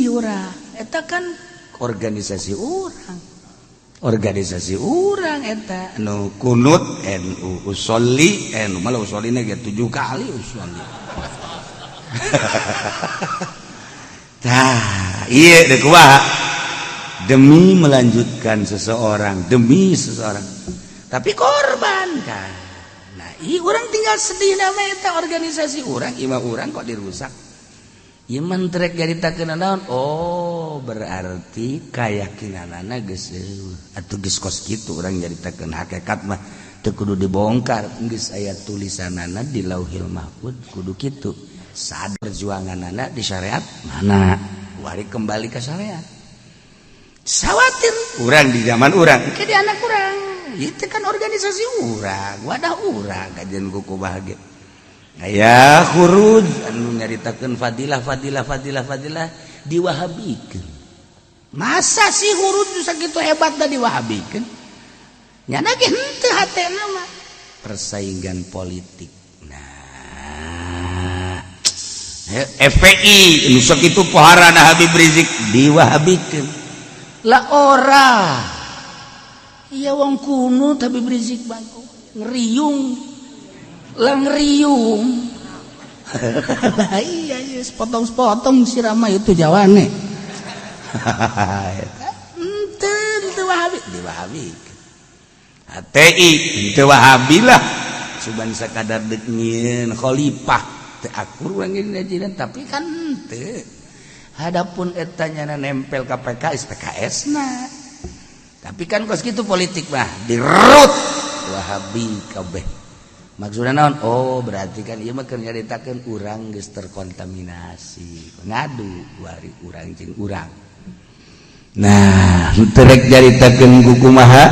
seni eta kan organisasi urang eta kunut NU usolli NU malah usolli 7 kali usolli iya deh kumaha demi melanjutkan seseorang tapi korban kan. Nah orang tinggal sedih nama eta organisasi urang imah urang kok dirusak iman trek jaritakeun naon berarti keyakinanana geus atuh geus kos kitu urang jaritakeun hakikat mah teu kudu dibongkar geus aya tulisanana di Lauhil Mahfuz kudu kitu saat perjuanganana di syariat mana wari kembali ke syariat sawatir urang di zaman urang ke di anak urang itu kan organisasi urang wadah urang kajian kuku bahagia aya khuruj anu nyaritakeun fadilah diwahabikeun masa sih khuruj sakitu hebat da diwahabikeun nya ge henteu hatena mah persaingan politik. Nah FPI nu sakitu poharana Habib Rizik diwahabikeun lah ora iya wong kuno tapi Rizik baku ngeriung iya sepotong-sepotong sirama itu jawane ente wahabi HTI ente wahabi lah cuman sakadar dengin khalifah teu akur urang ngajian tapi kan ente hadapun etanya nempel ka PKS nah tapi kan kos gitu politik mah dirut wahabi kabeh maksudna naon berarti kan ieu mah keur nyaritakeun urang geus terkontaminasi ngadu wari urang jeung urang nah teu rek nyaritakeun kumaha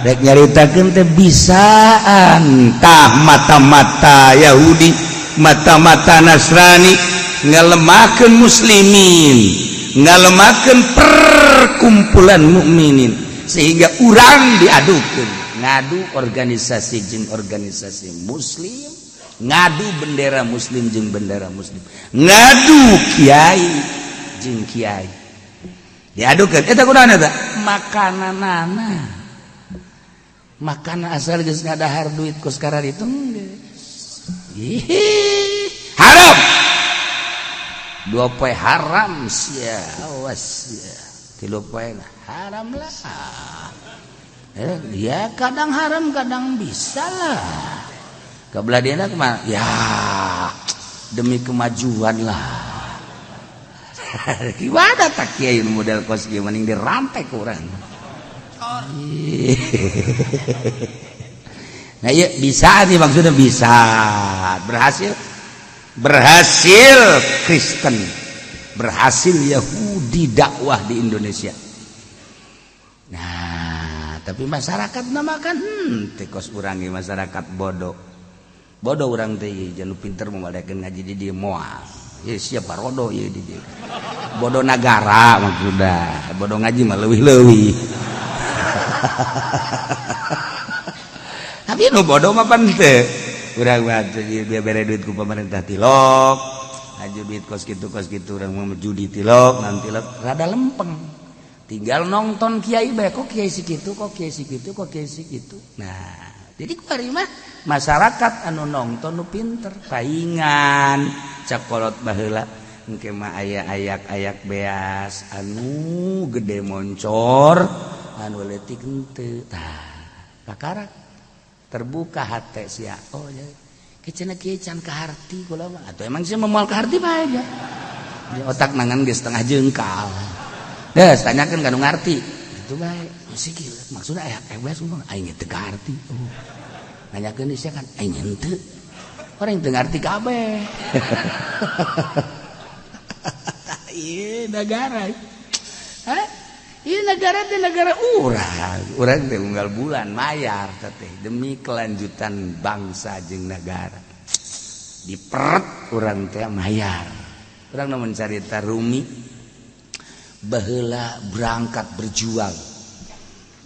rek nyaritakeun teh bisaan tah mata-mata Yahudi mata-mata Nasrani ngalemahkeun muslimin ngalemahkeun perkumpulan mukminin sehingga urang diadukeun ngadu organisasi jeung organisasi muslim ngadu bendera muslim jeung bendera muslim ngadu kiai jeung kiai diadukeun eta kunaon eta makananana makanan asal geus ngadahar duit ku sekarang itu haram 2 poe haram sia awas sia 3 poe haram lah ya kadang haram kadang bisa lah kabelah dia kemana ya demi kemajuan lah gimana tak kiai model kos gimana yang dirantai kurang nah ya bisa nih maksudnya bisa berhasil Kristen berhasil Yahudi dakwah di Indonesia. Nah tapi masyarakat namakan tekos urangi masyarakat bodoh orang teh jangan pinter memadakan ngaji di dia moal ya siapa rodo ya di dia bodoh negara maksudnya bodoh ngaji mah leuwih tapi nu bodoh mah pan teu urang mah dia bere duit ku pemerintah tilok aju duit kos gitu urang mah judi tilok nanti rada lempeng tinggal nonton kiai bae kok kiai sikitu nah jadi kuari mah masyarakat anu nonton nu pinter paingan cakolot baheula engke mah aya ayak-ayak beas anu gede moncor anu leutik henteu tah kakara terbuka hate sia ya kecena kieu can kaharti kula mah atuh emang sia moal kaharti bae aja di otak nangan geus setengah jengkal geus tanyakeun ka nu ngarti itu bae masih kieu maksudna aya beas mah aing teu kaharti nanyakeun sia kan aing henteu orang teu ngarti kabeh ieu negara ini negara teh negara urang teh unggal bulan mayar teh demi kelanjutan bangsa jeung negara diperet urang teh mayar urang namun carita Rumi baheula berangkat berjuang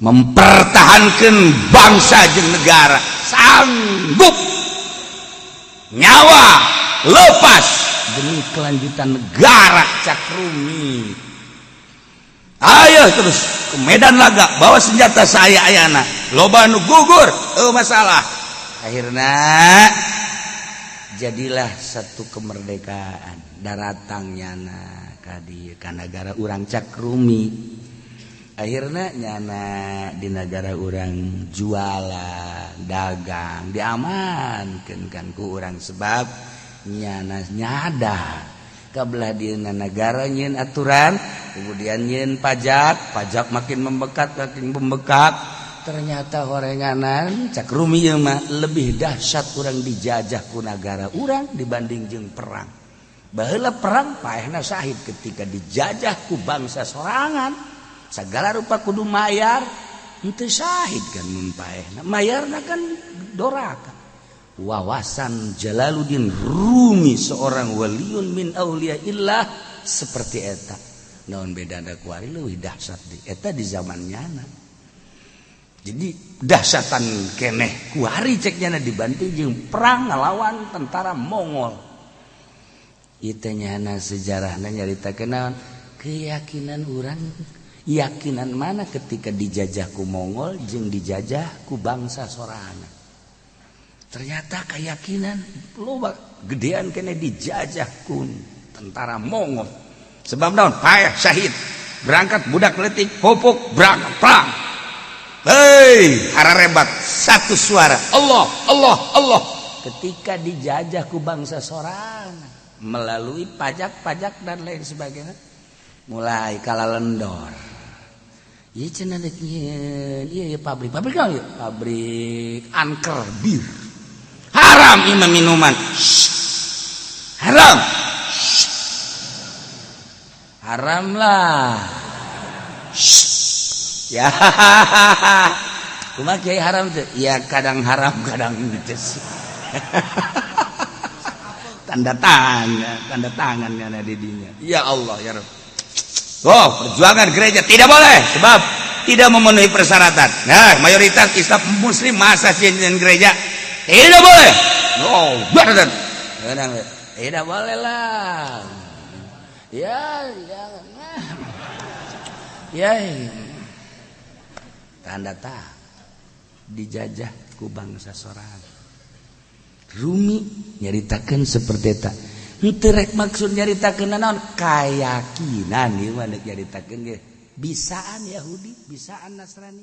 mempertahankan bangsa jeung negara sanggup nyawa lepas demi kelanjutan negara cak Rumi. Ayo terus ke medan laga, bawa senjata saya ayana, loba nu gugur, masalah. Akhirnya jadilah satu kemerdekaan daratangnya ka negara urang cak Rumi. Akhirnya nyana di negara urang jualan dagang diamankan kan ku urang sebab nyana nyada kabelah dina negara nyeun aturan, kemudian nyeun pajak makin membekat ternyata horenganan cak Rumi ieu mah lebih dahsyat urang dijajah ku negara urang dibanding jeung perang. Baheula perang paehna syahid ketika dijajah ku bangsa sorangan. Segala rupa kudu mayar, henteu syahid kan mun paehna. Mayarna kan doraka. Wawasan Jalaluddin Rumi seorang waliun min auliyaillah seperti eta. Naon bedana ku ari leuwih dahsyat deui eta di zamannyana. Jadi dahsyatan keneh ku ari cek nyana dibanding jeung perang ngalawan tentara Mongol. Ieu teh nyana sejarahna nyaritakeun naon? Keyakinan urang, yakinan mana ketika dijajah ku Mongol jeung dijajah ku bangsa sorangan. Ternyata keyakinan loba gedean kene dijajah ku tentara Mongol. Sebab naon? Paeh syahid. Berangkat budak leutik pupuk berangkat perang. Hei, hararebat satu suara. Allah, Allah, Allah. Ketika dijajah ku bangsa sorangan melalui pajak-pajak dan lain sebagainya, mulai kalalendor. Ieu cenah deuk ieu pabrik naon ieu? Pabrik angker bir. Haram ieu minuman. Haram. Haram lah. Ya. Kumaha kiai haram teh? Ya kadang haram kadang teu. Tanda tangan ada di dinya. Ya Allah ya Rabb. Oh, perjuangan gereja tidak boleh sebab tidak memenuhi persyaratan. Nah, mayoritas Islam Muslim masa sih gereja tidak boleh. Oh, benar. Tidak boleh lah. Ya. Tanda dijajah ku bangsa sorangan. Rumi nyaritakeun seperti eta. Henteu rek maksud nyaritakeun naon? Kayakinan ieu mah nyaritakeun ge bisaan Yahudi, bisaan Nasrani.